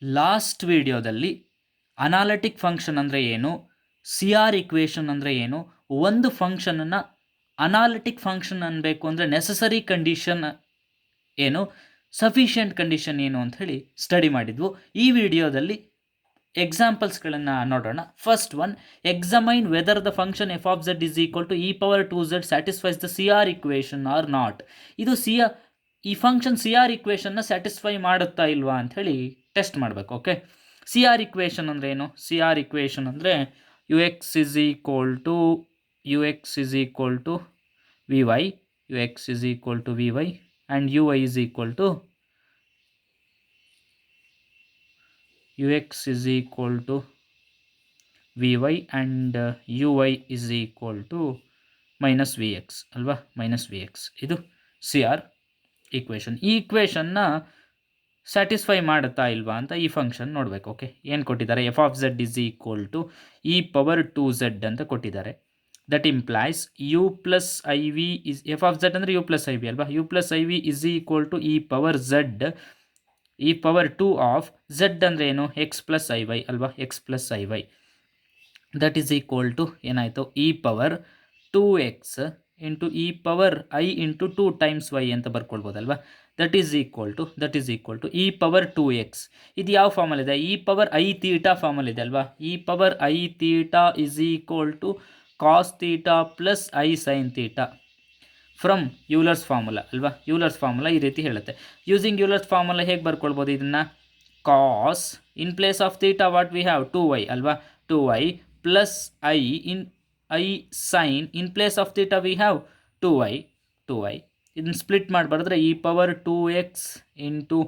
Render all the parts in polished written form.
Last ವಿಡಿಯೋದಲ್ಲಿ analytic function ಅಂದರೆ ಏನು, ಸಿ ಆರ್ ಇಕ್ವೇಷನ್ ಅಂದರೆ ಏನು, ಒಂದು ಫಂಕ್ಷನನ್ನು ಅನಾಲಿಟಿಕ್ ಫಂಕ್ಷನ್ ಅನ್ನಬೇಕು ಅಂದರೆ ನೆಸಸರಿ ಕಂಡೀಷನ್ ಏನು, ಸಫಿಷಿಯೆಂಟ್ ಕಂಡೀಷನ್ ಏನು ಅಂತ ಹೇಳಿ ಸ್ಟಡಿ ಮಾಡಿದ್ವು. ಈ ವಿಡಿಯೋದಲ್ಲಿ ಎಕ್ಸಾಂಪಲ್ಸ್ಗಳನ್ನು ನೋಡೋಣ. First one, examine whether the function F of Z is equal to e⁻2z satisfies the C R equation or not. ಇದು ಈ ಫಂಕ್ಷನ್ ಸಿ ಆರ್ ಇಕ್ವೇಷನ್ನ ಸ್ಯಾಟಿಸ್ಫೈ ಮಾಡುತ್ತಾ ಇಲ್ವಾ ಅಂತ ಹೇಳಿ ಟೆಸ್ಟ್ ಮಾಡಬೇಕು. ಓಕೆ, ಸಿ ಆರ್ ಇಕ್ವೇಷನ್ ಅಂದರೆ ಏನು? ಸಿ ಆರ್ ಇಕ್ವೇಷನ್ ಅಂದರೆ U X is equal to V Y, U X is equal to V Y and you Y is equal to ux is equal to vy and uy is equal to minus vx ಅಲ್ವಾ, minus V X. ಇದು C R equation. ಈ ಈಕ್ವೇಷನ್ನ satisfy ಮಾಡುತ್ತಾ ಇಲ್ವಾ ಅಂತ ಈ function ನೋಡಬೇಕು. Okay, ಏನು ಕೊಟ್ಟಿದ್ದಾರೆ? F of Z is equal to e⁻2z ಅಂತ ಕೊಟ್ಟಿದ್ದಾರೆ. That implies U plus I V is, F of Z ಅಂದರೆ ಯು ಪ್ಲಸ್ ಐ ವಿ ಅಲ್ವಾ, you plus I V is equal to e⁻2 of Z ಅಂದರೆ ಏನು? X plus I Y ಅಲ್ವಾ, X plus I Y. That is equal to ಏನಾಯಿತು? e⁻2x into e⁻i into 2 times Y ಅಂತ ಬರ್ಕೊಳ್ಬೋದಲ್ವಾ. That is equal to e⁻2x. ಇದು ಯಾವ ಫಾರ್ಮಲ್ಲಿದೆ? e⁻i theta ಫಾರ್ಮಲ್ಲಿದೆ ಅಲ್ವಾ. e⁻i theta is equal to cos theta plus I sine theta from Euler's formula ಅಲ್ವಾ. Euler's formula ಈ ರೀತಿ ಹೇಳುತ್ತೆ. ಯೂಸಿಂಗ್ ಯೂಲರ್ಸ್ ಫಾರ್ಮುಲಾ ಹೇಗೆ ಬರ್ಕೊಳ್ಬೋದು ಇದನ್ನು? Cos in place of theta what we have 2y ಅಲ್ವಾ, 2y plus I sine in place of theta we have 2y. ಇದನ್ನು split ಮಾಡಿ ಬರೆದ್ರೆ e⁻2x into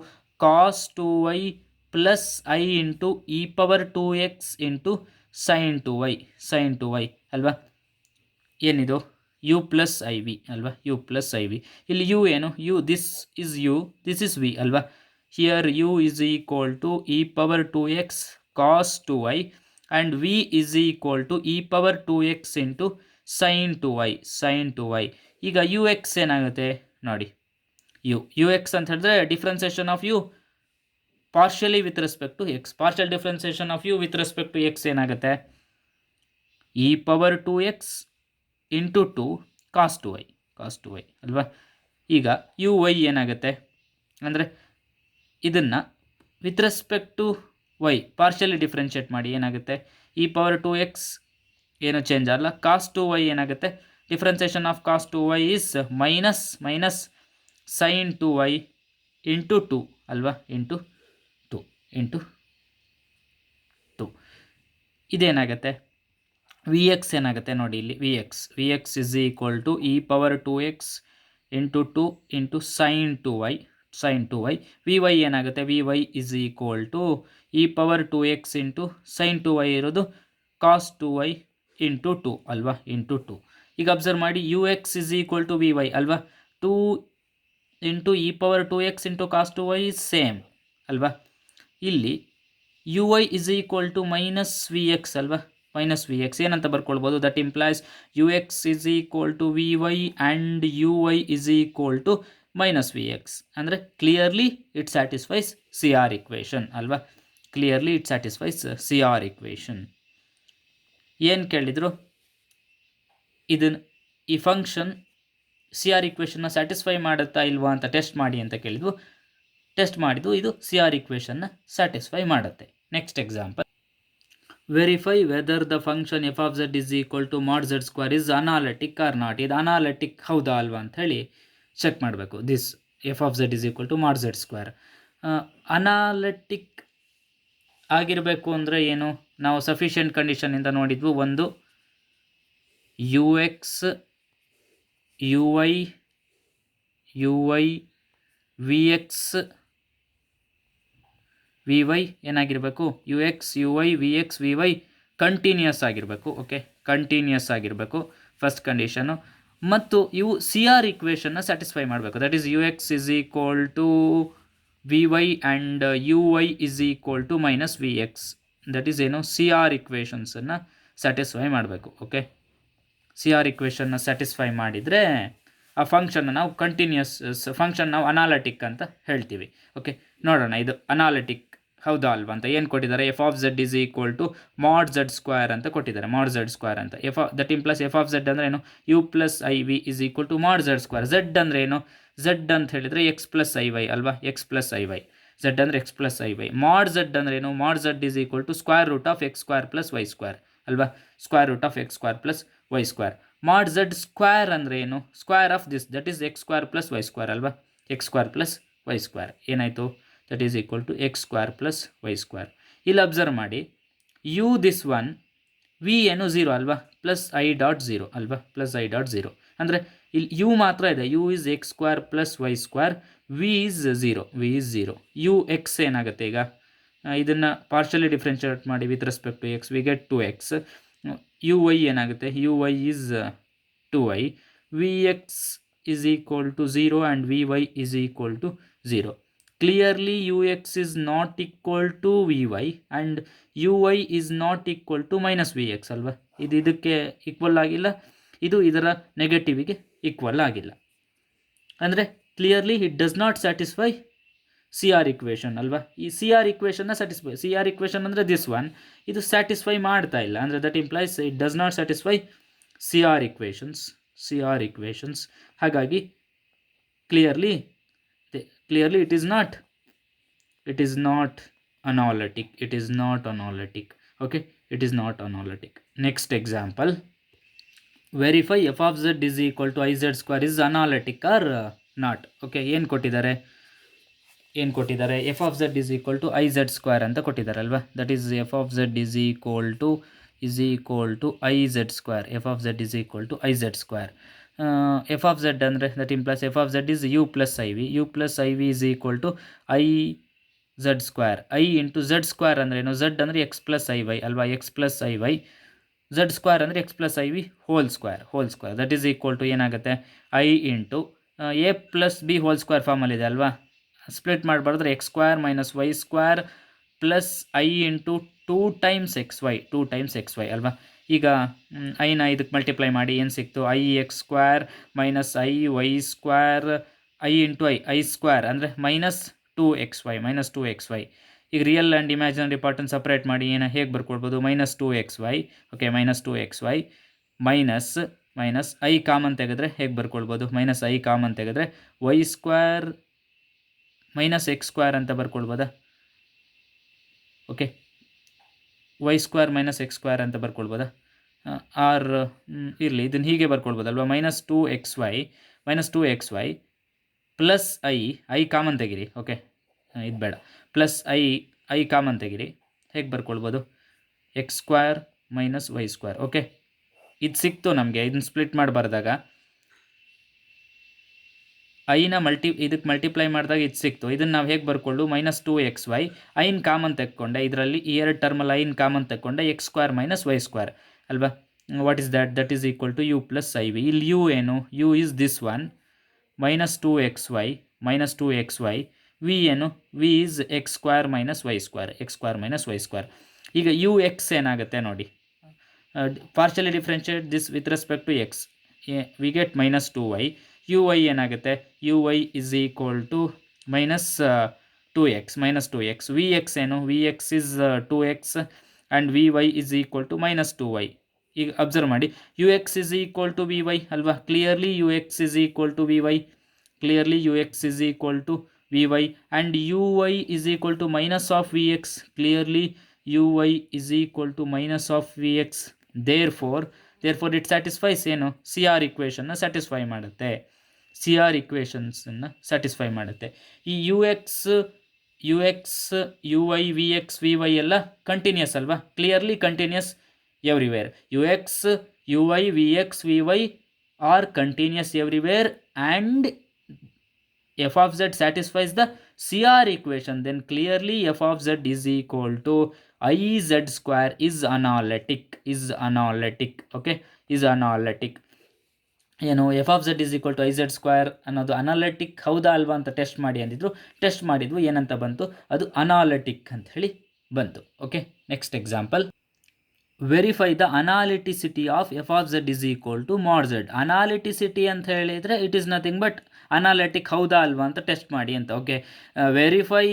cos 2y plus I into e⁻2x into sine 2y ಅಲ್ವಾ. ಏನಿದು? U plus I V ಅಲ್ವಾ, you plus I v. ಇಲ್ಲಿ you ಏನು? U, this is v ಅಲ್ವಾ. Here u is equal to e⁻2x cos 2y and v is equal to e⁻2x into sine 2y. ಈಗ u X ಏನಾಗುತ್ತೆ ನೋಡಿ, u X ಅಂತ ಹೇಳಿದ್ರೆ differentiation of U partially with respect to X. Partial differentiation of U with respect to X ಏನಾಗುತ್ತೆ? e⁻2x into 2 ಕಾಸ್ 2y ಅಲ್ವಾ. ಈಗ U Y ಏನಾಗುತ್ತೆ ಅಂದರೆ ಇದನ್ನು with respect to Y partially differentiate ಮಾಡಿ ಏನಾಗುತ್ತೆ? e⁻2x ಏನು ಚೇಂಜ್ ಆಗಲ್ಲ. ಕಾಸ್ 2y ಏನಾಗುತ್ತೆ? Differentiation of cos 2y is minus sine 2y into 2 ಅಲ್ವಾ, ಇಂಟು 2. ಇದೇನಾಗುತ್ತೆ? ವಿ ಎಕ್ಸ್ ಏನಾಗುತ್ತೆ ನೋಡಿ ಇಲ್ಲಿ, V X is equal to e⁻2x into 2 into sine 2y. V Y ಏನಾಗುತ್ತೆ? V Y is equal to e⁻2x into sine 2y ಇರೋದು ಕಾಸ್ 2y into 2 ಅಲ್ವಾ, into 2. ಈಗ observe ಮಾಡಿ, u X is equal to V y ಅಲ್ವಾ, 2 into e⁻2x into cos 2y is same ಅಲ್ವಾ. ಇಲ್ಲಿ u Y is equal to minus V x ಅಲ್ವಾ, minus V x ಏನಂತ ಬರ್ಕೊಳ್ಬೋದು? That implies u X is equal to V Y and you Y is equal to minus V x. ಅಂದರೆ clearly it satisfies C R equation ಅಲ್ವಾ, clearly it satisfies C R equation. ಏನು ಕೇಳಿದರು? ಇದನ್ನು ಈ function C R ಇಕ್ವೇಷನ್ನ satisfy ಮಾಡುತ್ತಾ ಇಲ್ವಾ ಅಂತ ಟೆಸ್ಟ್ ಮಾಡಿ ಅಂತ ಕೇಳಿದ್ವು. ಟೆಸ್ಟ್ ಮಾಡಿದ್ದು ಇದು ಸಿ ಆರ್ ಇಕ್ವೇಷನ್ನ ಸ್ಯಾಟಿಸ್ಫೈ ಮಾಡುತ್ತೆ. Next example, verify whether the function F of Z is equal to mod Z square is analytic or not. ಇದು ಅನಾಲಿಟಿಕ್ ಹೌದಾ ಅಲ್ವಾ ಅಂತ ಹೇಳಿ ಚೆಕ್ ಮಾಡಬೇಕು. This f of Z is equal to mod Z square analytic ಆಗಿರಬೇಕು ಅಂದರೆ ಏನು? ನಾವು ಸಫಿಷಿಯೆಂಟ್ ಕಂಡೀಷನಿಂದ ನೋಡಿದ್ವು. ಒಂದು, u X U why we X V y ಏನಾಗಿರಬೇಕು? U X U why we X V Y continuous ಆಗಿರಬೇಕು. ಓಕೆ, ಕಂಟಿನ್ಯೂಸ್ ಆಗಿರಬೇಕು ಫಸ್ಟ್ ಕಂಡೀಷನು. ಮತ್ತು ಇವು ಸಿ ಆರ್ ಇಕ್ವೇಷನ್ನ ಸ್ಯಾಟಿಸ್ಫೈ ಮಾಡಬೇಕು. That is U X is equal to V Y and you Y is equal to minus V X. That is ಏನು? C R ಇಕ್ವೇಷನ್ಸನ್ನು satisfy ಮಾಡಬೇಕು. Okay, C R ಇಕ್ವೇಷನ್ನ satisfy ಮಾಡಿದರೆ ಆ ಫಂಕ್ಷನ್ನ ನಾವು ಕಂಟಿನ್ಯೂಸ್ ಫಂಕ್ಷನ್ ನಾವು ಅನಾಲಿಟಿಕ್ ಅಂತ ಹೇಳ್ತೀವಿ. ಓಕೆ, ನೋಡೋಣ ಇದು ಅನಾಲಿಟಿಕ್ ಹೌದಾ ಅಲ್ವಾ ಅಂತ ಏನು ಕೊಟ್ಟಿದ್ದಾರೆ, F of Z is equal to mod Z square ಅಂತ ಕೊಟ್ಟಿದ್ದಾರೆ, ಮಾಡ್ ಝೆಡ್ ಸ್ಕ್ವೇರ್ ಅಂತ. That implies F of Z ಅಂದರೆ ಏನು, you plus I V is equal to mod Z square. Z ಅಂದರೆ ಏನು, ಝೆಡ್ ಅಂತ ಹೇಳಿದರೆ ಎಕ್ಸ್ ಪ್ಲಸ್ ಐ ವೈ ಅಲ್ವಾ, X plus I Y. Z ಅಂದರೆ X plus I Y. Mod Z ಅಂದರೆ ಏನು, mod Z is equal to square root of x square plus Y square ಅಲ್ವಾ, square root of x square plus Y square. Mod Z square ಅಂದರೆ ಏನು, square of this, that is x square plus Y square ಅಲ್ವಾ, x square plus Y square ಏನಾಯಿತು, that is equal to X square plus Y square. ಇಲ್ಲಿ observe ಮಾಡಿ, u this one, v ಏನು zero ಅಲ್ವಾ, plus i dot zero ಅಲ್ವಾ, plus i dot zero ಅಂದರೆ ಇಲ್ಲಿ u ಮಾತ್ರ ಇದೆ, u is X square plus Y square, v is zero, v is zero. U X ಏನಾಗುತ್ತೆ ಈಗ, ಇದನ್ನು ಪಾರ್ಷಲಿ ಡಿಫ್ರೆನ್ಷಿಯೇಟ್ ಮಾಡಿ with respect to x, we get 2x. U Y ಏನಾಗುತ್ತೆ, you y is 2y, v x is equal to 0 and vy is equal to 0. Clearly ux is not equal to vy and uy is not equal to minus vx ಅಲ್ವಾ, ಇದು ಇದಕ್ಕೆ equal ಆಗಿಲ್ಲ, ಇದು ಇದರ ನೆಗೆಟಿವಿಗೆ equal ಆಗಿಲ್ಲ. ಅಂದರೆ clearly it does not satisfy C R equation ಅಲ್ವಾ. ಈ ಸಿ ಆರ್ ಇಕ್ವೇಷನ್ನ ಸ್ಯಾಟಿಸ್ಫೈ, ಸಿ ಆರ್ ಇಕ್ವೇಷನ್ ಅಂದರೆ ದಿಸ್ ಒನ್, ಇದು ಸ್ಯಾಟಿಸ್ಫೈ ಮಾಡ್ತಾ ಇಲ್ಲ, ಅಂದರೆ that implies it does not satisfy C R equations. ಹಾಗಾಗಿ clearly it is not analytic, okay, it is not analytic. Next example, verify f of Z is equal to I Z square is analytic or not. Okay, ಏನು ಕೊಟ್ಟಿದ್ದಾರೆ, F of Z is equal to I Z square ಅಂತ ಕೊಟ್ಟಿದ್ದಾರೆ ಅಲ್ವಾ, that is f of Z is equal to I Z square, f of Z is equal to I Z square. F of Z ಅಂದರೆ that implies F of Z is u plus I v, u plus I V is equal to I Z square. I into z square ಅಂದರೆ ಏನು, z ಅಂದರೆ X plus I Y ಅಲ್ವಾ, X plus I Y, z square ಅಂದರೆ X plus I v whole square, that is equal to ಏನಾಗುತ್ತೆ, i into a plus b whole square ಫಾರ್ಮಲ್ಲಿದೆ ಅಲ್ವಾ, split ಮಾಡಿಬಾರ್ದ್ರೆ x square minus y square plus I into 2 times x y ಅಲ್ವಾ. ಈಗ ಐನ ಇದಕ್ಕೆ multiply ಮಾಡಿ ಏನು ಸಿಕ್ತು, i x square minus i y square, i into i square ಅಂದರೆ ಮೈನಸ್ 2xy. ಈಗ ರಿಯಲ್ ಆ್ಯಂಡ್ ಇಮ್ಯಾಜಿನರಿ ಪಾರ್ಟನ್ನು ಸಪ್ರೇಟ್ ಮಾಡಿ ಹೇಗೆ ಬರ್ಕೊಳ್ಬೋದು, minus 2xy, okay, minus 2xy minus i common ತೆಗೆದ್ರೆ ಹೇಗೆ ಬರ್ಕೊಳ್ಬೋದು, ಮೈನಸ್ ಐ ಕಾಮನ್ ತೆಗೆದ್ರೆ y square minus x square ಅಂತ ಬರ್ಕೊಳ್ಬೋದಾ, okay, y square minus x square ಅಂತ ಬರ್ಕೊಳ್ಬೋದಾ, ಆರ್ ಇರಲಿ ಇದನ್ನು ಹೀಗೆ ಬರ್ಕೊಳ್ಬೋದಲ್ವ, minus 2xy plus i common ತೆಗಿರಿ, ಓಕೆ, ಇದು ಬೇಡ, ಪ್ಲಸ್ ಐ ಕಾಮನ್ ತೆಗಿರಿ, ಹೇಗೆ ಬರ್ಕೊಳ್ಬೋದು, x square minus y square, okay, ಇದು ಸಿಕ್ತು ನಮಗೆ. ಇದನ್ನು ಸ್ಪ್ಲಿಟ್ ಮಾಡಿ ಬರೆದಾಗ ಐನ ಇದಕ್ಕೆ ಮಲ್ಟಿಪ್ಲೈ ಮಾಡಿದಾಗ ಇದು ಸಿಕ್ತು. ಇದನ್ನು ನಾವು ಹೇಗೆ ಬರ್ಕೊಳ್ಳು, ಮೈನಸ್ 2xy, ಐನ್ ಕಾಮನ್ ತೆಕ್ಕೊಂಡೆ, ಇದರಲ್ಲಿ ಈ ಎರಡು ಟರ್ಮಲ್ಲಿ ಐನ್ ಕಾಮನ್ ತೆಕ್ಕೊಂಡೆ, x square minus y square ಅಲ್ವಾ. What is that is equal to u plus I v. ಇಲ್ಲಿ ಯು ಏನು, u is this one, minus 2xy, v ಏನು, v is x square minus y square, ಈಗ u X ಏನಾಗುತ್ತೆ ನೋಡಿ, partially differentiate this with respect to x, we get minus 2y, u Y ಏನಾಗುತ್ತೆ, you Y is equal to minus 2x, v x ಏನು, v X is 2x and v Y is equal to minus 2y. ಈಗ observe ಮಾಡಿ, u X is equal to V y ಅಲ್ವಾ, clearly you X is equal to V Y and you Y is equal to minus of v x, clearly u Y is equal to minus of v x. Therefore it satisfies ಏನು, C R ಇಕ್ವೇಷನ್ನ satisfy ಮಾಡುತ್ತೆ, ಈ u X U why we X V Y ಎಲ್ಲ continuous ಅಲ್ವಾ, clearly continuous everywhere. U X U why we X V Y are continuous everywhere and f of z satisfies the CR equation, then clearly f of z is equal to iz square is analytic, okay, is analytic. ಏನು F of Z is equal to I Z square ಅನ್ನೋದು analytic ಹೌದಾ ಅಲ್ವಾ ಅಂತ test ಮಾಡಿ ಅಂದಿದ್ರು, test ಮಾಡಿದ್ವು, ಏನಂತ ಬಂತು, ಅದು ಅನಾಲಿಟಿಕ್ ಅಂತ ಹೇಳಿ ಬಂತು. Okay, next example, verify the analyticity of f of Z is equal to mod z. Analyticity ಅಂತ ಹೇಳಿದರೆ it is nothing but analytic ಹೌದಾ ಅಲ್ವಾ ಅಂತ ಟೆಸ್ಟ್ ಮಾಡಿ ಅಂತ. Okay, verify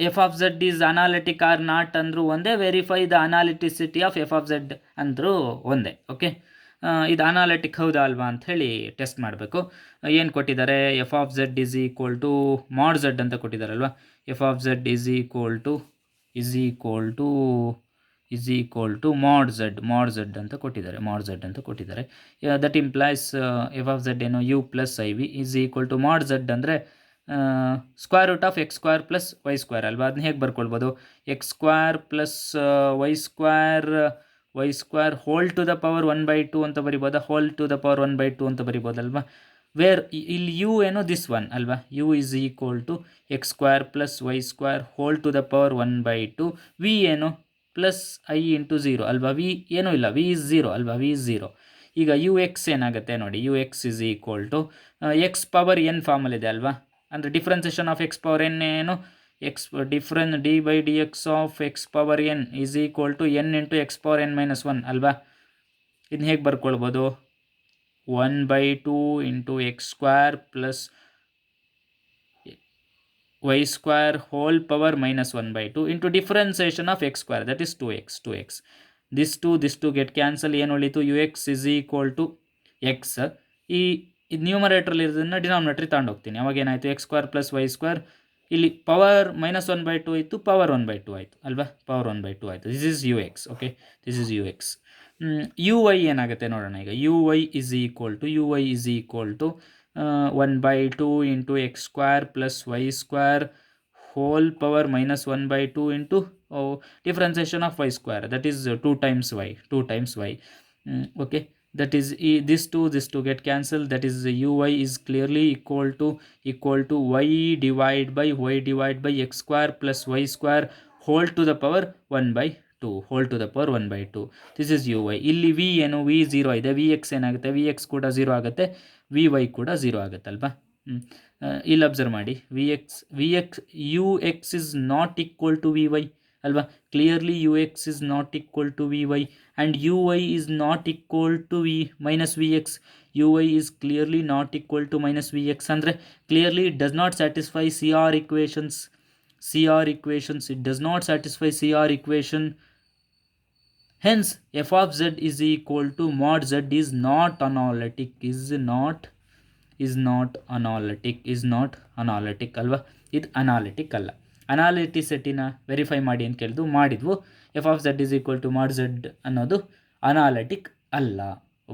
f of Z is analytic or not ಅಂದರೂ ಒಂದೇ, verify the analyticity of f of z ಅಂದರೂ ಒಂದೇ. ಓಕೆ, ಇದು ಅನಾಲಿಟಿಕ್ ಹೌದಾ ಅಲ್ವಾ ಅಂತ ಹೇಳಿ ಟೆಸ್ಟ್ ಮಾಡಬೇಕು. ಏನು ಕೊಟ್ಟಿದ್ದಾರೆ, F of Z is equal to mod z ಅಂತ ಕೊಟ್ಟಿದ್ದಾರಲ್ವ. F of Z is equal to mod z ಅಂತ ಕೊಟ್ಟಿದ್ದಾರೆ. That implies f of z ಏನು you plus I v is equal to mod Z ಅಂದರೆ square root of x square plus Y square ಅಲ್ವಾ. ಅದನ್ನ ಹೇಗೆ ಬರ್ಕೊಳ್ಬೋದು, x square plus Y square whole to the power 1/2 ಅಂತ ಬರಿಬೋದಾ, whole to the power 1/2 ಅಂತ ಬರಿಬೋದಲ್ವಾ. Where ಇಲ್ಲಿ you ಏನು ದಿಸ್ ಒನ್ ಅಲ್ವಾ, U is equal to X square plus Y square whole to the power 1/2. V ಏನು plus I into 0 ಅಲ್ವಾ, V ಏನೂ ಇಲ್ಲ, ವಿ ಇಸ್ 0 ಅಲ್ವಾ, ವಿ ಇಸ್ 0. ಈಗ ಯು ಎಕ್ಸ್ ಏನಾಗುತ್ತೆ ನೋಡಿ, u X is equal to x power n ಫಾರ್ಮಲ್ಲಿದೆ ಅಲ್ವಾ. ಅಂದರೆ differentiation of x power n ಏನು, x d by d x of x power n is equal to n into x power n minus 1 ಅಲ್ವಾ. ಇದನ್ನ ಹೇಗೆ ಬರ್ಕೊಳ್ಬೋದು, 1/2 into X square ಪ್ಲಸ್ y square whole power minus 1/2 into differentiation of x square, that is 2x. This 2 get cancel, ಏನು ಉಳಿತು, ux is equal to x. ಈ ನ್ಯೂಮರೇಟ್ರಲ್ಲಿ ಇರೋದನ್ನು ಡಿನಾಮಿನೇಟ್ರಿಗೆ ತಗೊಂಡೋಗ್ತೀನಿ. ಅವಾಗ ಏನಾಯಿತು, X square plus Y square, ಇಲ್ಲಿ ಪವರ್ ಮೈನಸ್ 1/2 ಇತ್ತು, ಪವರ್ 1/2 ಆಯಿತು ಅಲ್ವಾ, ಪವರ್ 1/2 ಆಯಿತು. This is U X. Okay, this is U X. You Y ಏನಾಗುತ್ತೆ ನೋಡೋಣ. ಈಗ U Y is equal to 1/2 into X square plus Y square whole power minus 1/2 into differentiation of y square, that is 2 times y. Okay, that is this 2 get cancelled, that is uy is clearly equal to y divided by x square plus y square whole to the power 1/2. This is uy. ಇಲ್ಲಿ v ಏನು, v 0 ಇದೆ, vx ಏನಾಗುತ್ತೆ, vx ಕೂಡ 0 ಆಗುತ್ತೆ, vy ಕೂಡ 0 ಆಗುತ್ತಲ್ವಾ. ಇಲ್ಲಿ observe ಮಾಡಿ, ux is not equal to vy ಅಲ್ವಾ. Clearly ux is not equal to vy and uy is not equal to minus vx. uy is clearly not equal to minus vx ಅಂದರೆ clearly it does not satisfy CR equations. It does not satisfy CR equation. Hence f of z is equal to mod z is not analytic ಅಲ್ವಾ. ಇದು analytic ಅಲ್ಲ. ಅನಾಲಿಟಿಸಿಟಿನ verify ಮಾಡಿ ಅಂತ ಕೇಳಿದ್ವು, ಮಾಡಿದ್ವು. F of Z is equal to mod Z ಅನ್ನೋದು analytic ಅಲ್ಲ.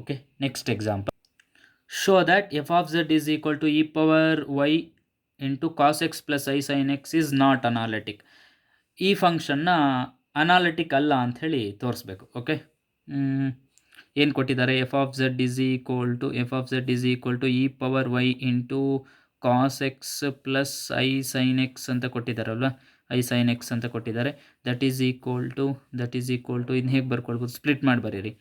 Okay, next example. Show that F of Z is equal to E power Y into cos X plus I sine X is not analytic. ಈ ಫಂಕ್ಷನ್ನ analytic ಅಲ್ಲ ಅಂಥೇಳಿ ತೋರಿಸ್ಬೇಕು. Okay, ಏನು ಕೊಟ್ಟಿದ್ದಾರೆ, F of Z is equal to E power Y into cos X plus I sine X ಅಂತ ಕೊಟ್ಟಿದ್ದಾರಲ್ವ, I sine X ಅಂತ ಕೊಟ್ಟಿದ್ದಾರೆ. ದಟ್ ಈಸ್ ಈಕ್ವಲ್ ಟು ಇನ್ನು ಹೇಗೆ ಬರ್ಕೊಳ್ಬೋದು, ಸ್ಪ್ಲಿಟ್ ಮಾಡಿ ಬರೀರಿ.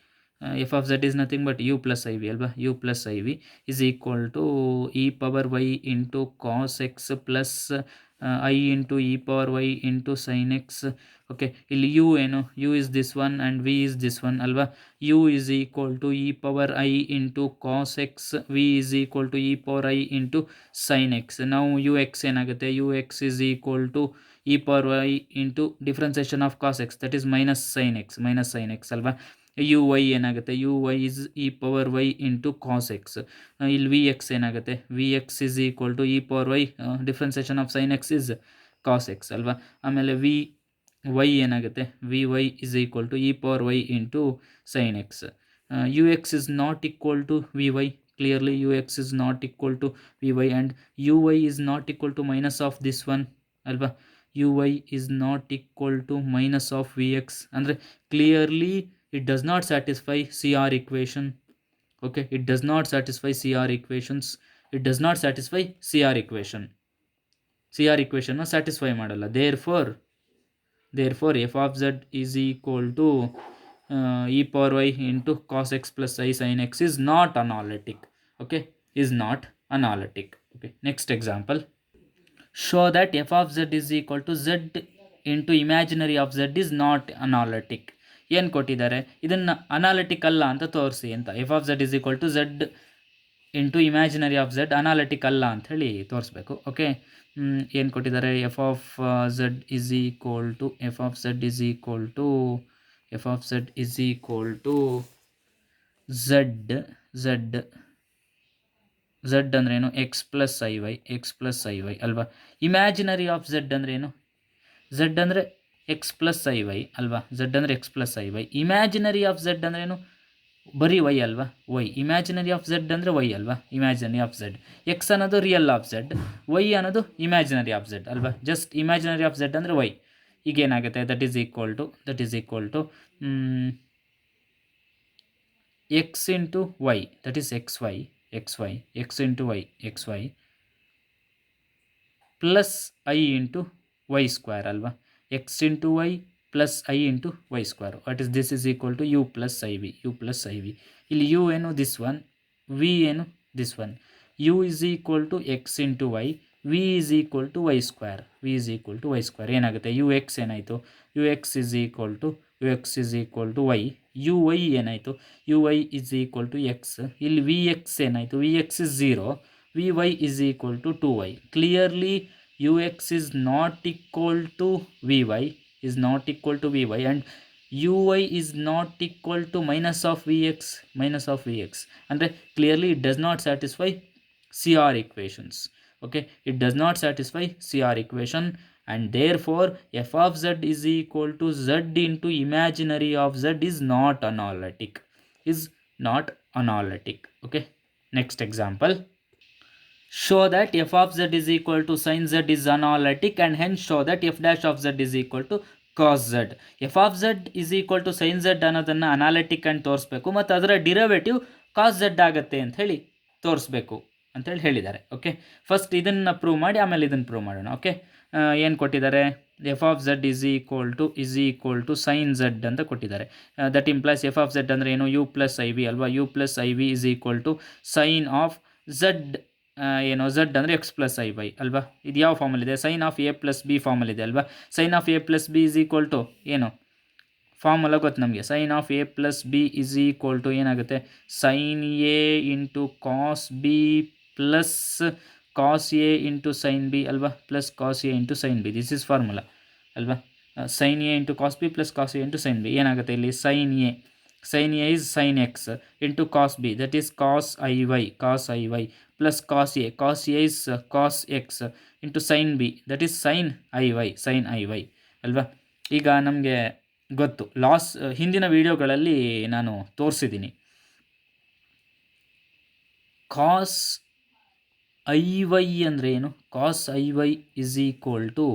F of Z is nothing but u plus I V ಅಲ್ವಾ, you plus I v is equal to E power Y into cos X plus I into e power Y into sine x. Okay, ಇಲ್ಲಿ you ಏನು, u is this one and v is this one ಅಲ್ವಾ. U is equal to E power i into cos x, v is equal to E power i into sine X. ನಾವು U X ಏನಾಗುತ್ತೆ, you X is equal to E power Y into differentiation of cos X, that is minus sine X ಅಲ್ವಾ. You Y ಏನಾಗುತ್ತೆ, you Y is E power Y into cos X. ಇಲ್ಲಿ V X ಏನಾಗುತ್ತೆ, V X is equal to E power Y differentiation of sine X is cos X ಅಲ್ವಾ. ಆಮೇಲೆ V Y ಏನಾಗುತ್ತೆ, V Y is equal to E power Y into sine X. U X is not equal to V y, clearly you X is not equal to V Y and you Y is not equal to minus of this one ಅಲ್ವಾ. You Y is not equal to minus of v x ಅಂದರೆ clearly it does not satisfy CR equation. Okay, it does not satisfy CR equations. CR equation na satisfy ಮಾಡಲ್ಲ. therefore f of z is equal to e power y into cos x plus I sin x is not analytic. Okay, is not analytic. Okay, next example. Show that f of z is equal to z into imaginary of z is not analytic. ಏನು ಕೊಟ್ಟಿದ್ದಾರೆ, ಇದನ್ನು analytic ಅಲ್ಲ ಅಂತ ತೋರಿಸಿ ಅಂತ. F of Z is equal to z into imaginary of z analytic ಅಲ್ಲ ಅಂಥೇಳಿ ತೋರಿಸ್ಬೇಕು. ಓಕೆ, ಏನು ಕೊಟ್ಟಿದ್ದಾರೆ, F of Z is equal to f of Z is equal to f of Z is equal to z z z ಅಂದ್ರೇನು, x plus I y, x plus I Y ಅಲ್ವಾ. Imaginary of z ಅಂದ್ರೇನು, z ಅಂದರೆ X plus I Y ಅಲ್ವಾ, z ಅಂದರೆ X plus I Y. Imaginary of z ಅಂದ್ರೇನು, ಬರೀ y ಅಲ್ವಾ, y. Imaginary of Z ಅಂದರೆ ವೈ ಅಲ್ವಾ, ಇಮ್ಯಾಜಿನರಿ ಆಫ್ ಝೆಡ್. ಎಕ್ಸ್ ಅನ್ನೋದು ರಿಯಲ್ ಆಫ್ ಝೆಡ್, ವೈ ಅನ್ನೋದು ಇಮ್ಯಾಜಿನರಿ ಆಫ್ ಝೆಡ್ ಅಲ್ವಾ. ಜಸ್ಟ್ ಇಮ್ಯಾಜಿನರಿ ಆಫ್ ಝೆಡ್ ಅಂದರೆ ವೈ. ಈಗೇನಾಗುತ್ತೆ, that is equal to x into y, that is x y, x into y, x y plus I into y square ಅಲ್ವಾ. X into y plus I into y square, what is this is equal to u plus I v, u plus I v. ಇಲ್ಲಿ you ಏನು, this one, v ಏನು, this one. U is equal to x into y, v is equal to y square, v is equal to y square. ಏನಾಗುತ್ತೆ, you x ಏನಾಯಿತು, u X is equal to y. U y ಏನಾಯಿತು, u Y is equal to x. ಇಲ್ಲಿ V x ಏನಾಯಿತು, v X is zero, v Y is equal to 2y. Clearly you X is not equal to V Y, is not equal to Vy, and Uy is not equal to minus of Vx, and clearly it does not satisfy CR equations. Okay, it does not satisfy CR equation, and therefore f of z is equal to z into imaginary of z is not analytic. Okay, next example. Show that f of z is equal to sin z is analytic, and hence show that f dash of z is equal to cos z. f of z is equal to sin z ಅನ್ನೋದನ್ನು analytic ಅಂತ ತೋರಿಸ್ಬೇಕು, ಮತ್ತು ಅದರ derivative ಕಾಸ್ z ಆಗುತ್ತೆ ಅಂತ ಹೇಳಿ ತೋರಿಸ್ಬೇಕು ಅಂತೇಳಿ ಹೇಳಿದ್ದಾರೆ. ಓಕೆ, ಫಸ್ಟ್ ಇದನ್ನು ಪ್ರೂವ್ ಮಾಡಿ ಆಮೇಲೆ ಇದನ್ನು ಪ್ರೂವ್ ಮಾಡೋಣ. ಓಕೆ, ಏನು ಕೊಟ್ಟಿದ್ದಾರೆ, F of Z is equal to sine z ಅಂತ ಕೊಟ್ಟಿದ್ದಾರೆ. That implies f of Z ಅಂದರೆ ಏನು, ಯು ಪ್ಲಸ್ ಐ ವಿ ಅಲ್ವಾ. You plus I V is equal to sine of z, ಏನು ಝೆಡ್ ಅಂದರೆ ಎಕ್ಸ್ ಪ್ಲಸ್ ಐ ವೈ ಅಲ್ವಾ. ಇದು ಯಾವ ಫಾರ್ಮಲ್ಲಿದೆ, sine of a plus b ಫಾರ್ಮಲ್ಲಿದೆ ಅಲ್ವಾ. Sine of a plus b is equal to ಏನು, ಫಾರ್ಮುಲಾ ಗೊತ್ತು ನಮಗೆ. Sine of a plus b is equal to ಏನಾಗುತ್ತೆ, sine a into cos b plus cos a into sine b ಅಲ್ವಾ, plus cos a into sine b. This is formula ಅಲ್ವಾ. Sine a into cos b plus cos a into sine b. ಏನಾಗುತ್ತೆ ಇಲ್ಲಿ, sine a is sin x into cos b, that is cos i y plus cos a is cos x into sin b, that is sin i y ಅಲ್ವಾ. ಈಗ ನಮಗೆ ಗೊತ್ತು, ಹಿಂದಿನ ವಿಡಿಯೋಗಳಲ್ಲಿ ನಾನು ತೋರಿಸಿದ್ದೀನಿ, ಕಾಸ್ I y ಅಂದರೆ ಏನು, cos I y is equal to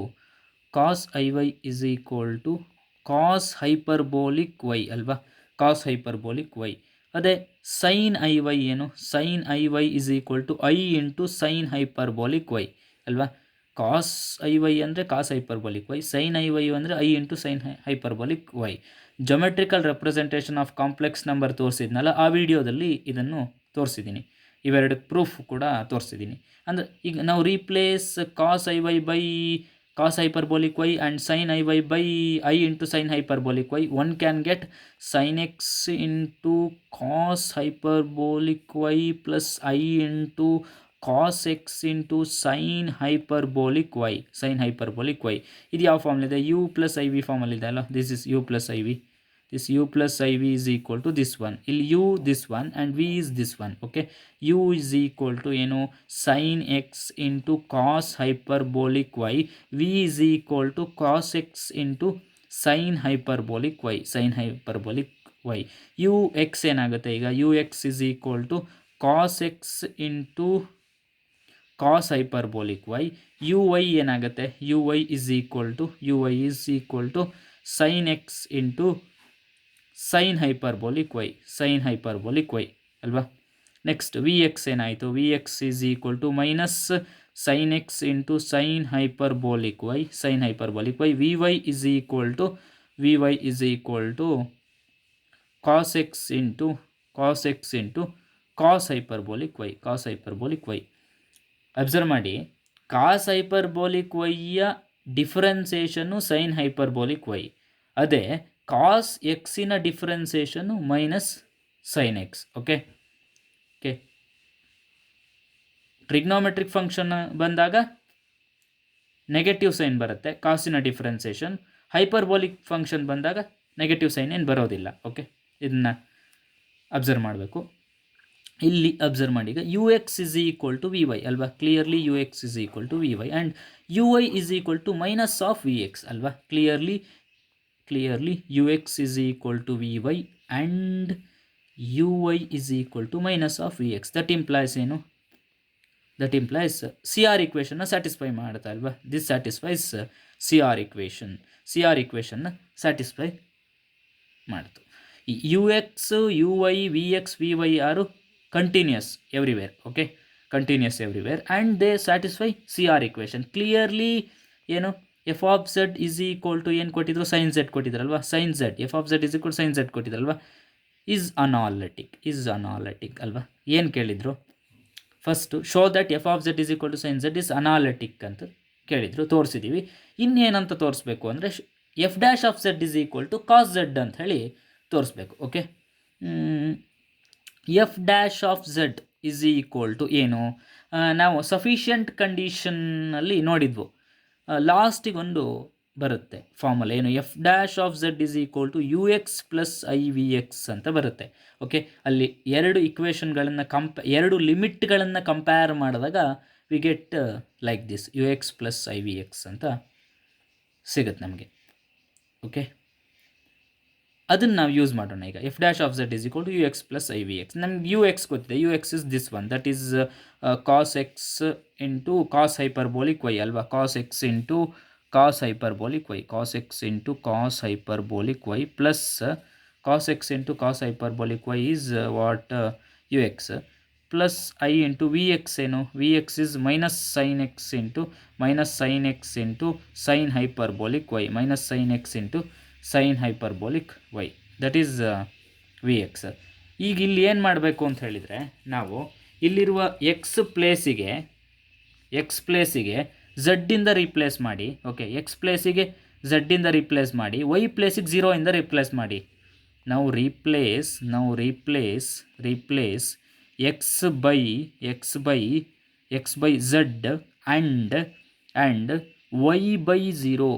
cos hyperbolic y ಅಲ್ವಾ, ಕಾಸ್ ಹೈಪರ್ಬೋಲಿಕ್ ವೈ. ಅದೇ ಸೈನ್ ಐ ವೈ ಏನು, sine i y is equal to i into sine hyperbolic y ಅಲ್ವಾ. ಕಾಸ್ ಐ ವೈ ಅಂದರೆ cos hyperbolic y, sine i y ಅಂದರೆ i into sine hyperbolic y. Geometrical representation of complex number ತೋರಿಸಿದ್ನಲ್ಲ, ಆ ವಿಡಿಯೋದಲ್ಲಿ ಇದನ್ನು ತೋರಿಸಿದ್ದೀನಿ. ಇವೆರಡು ಪ್ರೂಫ್ ಕೂಡ ತೋರಿಸಿದ್ದೀನಿ. ಅಂದರೆ ಈಗ ನಾವು replace cos I Y by cos hyperbolic y and sin i y by I into sin hyperbolic y, one can get sin x into cos hyperbolic y plus I into cos x into sin hyperbolic y, ಇದು ಯಾವ ಫಾರ್ಮಲ್ಲಿದೆ, u plus iv ಫಾರ್ಮಲ್ಲಿದೆ ಅಲ್ಲ. This is u plus iv, this u plus iv is equal to this one. ಇಲ್ಲಿ u this one and v is this one. okay, u is equal to ಏನು, sin x into cos hyperbolic y, v is equal to cos x into sin hyperbolic y, u x ಏನಾಗುತ್ತೆ ಈಗ, u x is equal to cos x into cos hyperbolic y, u y ಏನಾಗುತ್ತೆ, u y is equal to sin x into sin hyperbolic y ಅಲ್ವಾ. Next v x ಏನಾಯಿತು, v x is equal to minus sine x into sine hyperbolic y, v Y is equal to cos x into cos hyperbolic y. Observe ಮಾಡಿ, cos hyperbolic ವೈಯ ಡಿಫ್ರೆನ್ಸೇಷನ್ನು sine hyperbolic y, ಅದೇ cos ಎಕ್ಸಿನ ಡಿಫ್ರೆನ್ಸೇಷನ್ನು minus sine x. Okay, trigonometric function ಬಂದಾಗ negative sign ಬರುತ್ತೆ, ಕಾಸಿನ differentiation. Hyperbolic function ಬಂದಾಗ ನೆಗೆಟಿವ್ ಸೈನ್ ಏನು ಬರೋದಿಲ್ಲ. ಓಕೆ, ಇದನ್ನು ಅಬ್ಸರ್ವ್ ಮಾಡಬೇಕು. ಇಲ್ಲಿ ಅಬ್ಸರ್ವ್ ಮಾಡಿ, ಈಗ u X is equal to V y ಅಲ್ವಾ, clearly you X is equal to V Y and you Y is equal to minus of v x ಅಲ್ವಾ. Clearly you X is equal to V Y and you Y is equal to minus of v X. That implies ಏನು? That implies C R ಇಕ್ವೇಷನ್ನ satisfy ಮಾಡುತ್ತಾ ಅಲ್ವಾ. This satisfies C R ಇಕ್ವೇಷನ್ನ satisfy ಮಾಡ್ತು. U X, you Y, V X, V y are continuous everywhere. Okay, continuous everywhere and they satisfy C R equation. Clearly ಏನು, F of Z is equal to ಏನು ಕೊಟ್ಟಿದ್ರು, sine z ಕೊಟ್ಟಿದ್ರಲ್ವಾ, sine z, f of Z is equal sine z ಕೊಟ್ಟಿದ್ರಲ್ವಾ. Is analytic ಅಲ್ವಾ. ಏನು ಕೇಳಿದರು first, show that f of Z is equal to sine z is analytic ಅಂತ ಕೇಳಿದರು, ತೋರಿಸಿದ್ದೀವಿ. ಇನ್ನೇನಂತ ತೋರಿಸ್ಬೇಕು ಅಂದರೆ f dash of Z is equal to cos Z ಅಂತ ಹೇಳಿ ತೋರಿಸ್ಬೇಕು. Okay, F dash of Z is equal to ಏನು, ನಾವು ಸಫಿಷಿಯಂಟ್ ಕಂಡೀಷನ್ನಲ್ಲಿ ನೋಡಿದ್ವು. ಲಾಸ್ಟಿಗೊಂದು ಬರುತ್ತೆ ಫಾರ್ಮುಲಾ, ಏನು, F dash of Z is equal to you X plus I V X ಅಂತ ಬರುತ್ತೆ. ಓಕೆ, ಅಲ್ಲಿ ಎರಡು ಇಕ್ವೇಷನ್ಗಳನ್ನು ಎರಡು ಲಿಮಿಟ್ಗಳನ್ನು ಕಂಪೇರ್ ಮಾಡಿದಾಗ we get like this, U X plus I V X ಅಂತ ಸಿಗುತ್ತೆ ನಮಗೆ. ಓಕೆ, ಅದನ್ನು ನಾವು ಯೂಸ್ ಮಾಡೋಣ ಈಗ. F dash of Z is equal to you X plus I V x. ನಮ್ಗೆ ಯು ಎಕ್ಸ್ ಗೊತ್ತಿದೆ, u X is this one, that is cos x into cos hyperbolic y ಅಲ್ವಾ. Cos x into cos hyperbolic y, cos x into cos hyperbolic y plus cos x into cos hyperbolic y is what, u X plus I into v x ಏನು, v X is minus sine x into sine hyperbolic y, minus sine x into sine hyperbolic Y, that is V X. ಈಗ ಇಲ್ಲಿ ಏನು ಮಾಡಬೇಕು ಅಂತ ಹೇಳಿದರೆ, ನಾವು ಇಲ್ಲಿರುವ X ಪ್ಲೇಸಿಗೆ ಝಡ್ಡಿಂದ ರೀಪ್ಲೇಸ್ ಮಾಡಿ. ಓಕೆ, ಎಕ್ಸ್ ಪ್ಲೇಸಿಗೆ ಝಡ್ಡಿಂದ ರೀಪ್ಲೇಸ್ ಮಾಡಿ, ವೈ ಪ್ಲೇಸಿಗೆ 0 ಇಂದ ರೀಪ್ಲೇಸ್ ಮಾಡಿ. ನಾವು replace x by z and y by zero.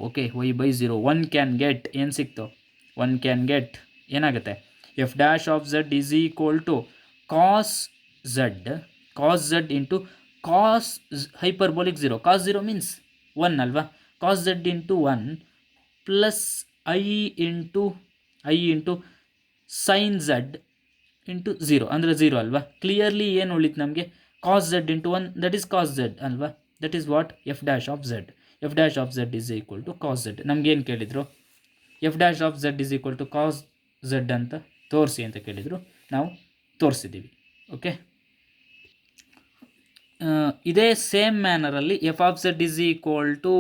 Okay, y by zero. One can get ಏನು ಸಿಕ್ತು, ಏನಾಗುತ್ತೆ, f dash of z is equal to cos z into cos hyperbolic 0. Cos 0 means 1 ಅಲ್ವಾ. Cos z into 1 plus I into sine z into 0 ಅಂದರೆ 0 ಅಲ್ವಾ. Clearly ಏನು ಉಳಿತು ನಮಗೆ, cos z into 1, that is cos z ಅಲ್ವಾ. That is what, F dash of z is equal to cos z. ನಮಗೇನು ಕೇಳಿದರು, f dash of z is equal to cos z ಅಂತ ತೋರಿಸಿ ಅಂತ ಕೇಳಿದರು, ನಾವು ತೋರಿಸಿದ್ದೀವಿ. ಓಕೆ, ಇದೇ ಸೇಮ್ ಮ್ಯಾನರಲ್ಲಿ f of z is equal to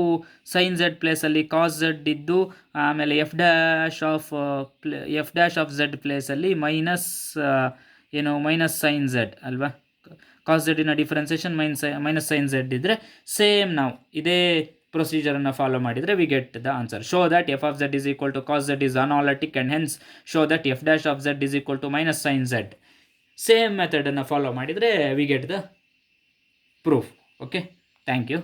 sine z ಪ್ಲೇಸಲ್ಲಿ ಕಾಸ್ ಝಡ್ ಇದ್ದು, ಆಮೇಲೆ ಎಫ್ ಡ್ಯಾಶ್ ಆಫ್ ಝಡ್ ಪ್ಲೇಸಲ್ಲಿ ಮೈನಸ್ ಸೈನ್ ಝಡ್ ಅಲ್ವಾ. ಕಾಸ್ ಝಡ್ಡಿನ ಡಿಫ್ರೆನ್ಸೇಷನ್ ಮೈನಸ್ ಸೈನ್ ಝಡ್ ಇದ್ದರೆ ಸೇಮ್ ನಾವು ಇದೇ ಪ್ರೊಸೀಜರನ್ನು ಫಾಲೋ ಮಾಡಿದರೆ we get the answer. Show that f of z is equal to cos z is analytic and hence show that f dash of z is equal to minus sine z. Same ಮೆಥಡನ್ನು follow ಮಾಡಿದರೆ we get the proof. Okay, thank you.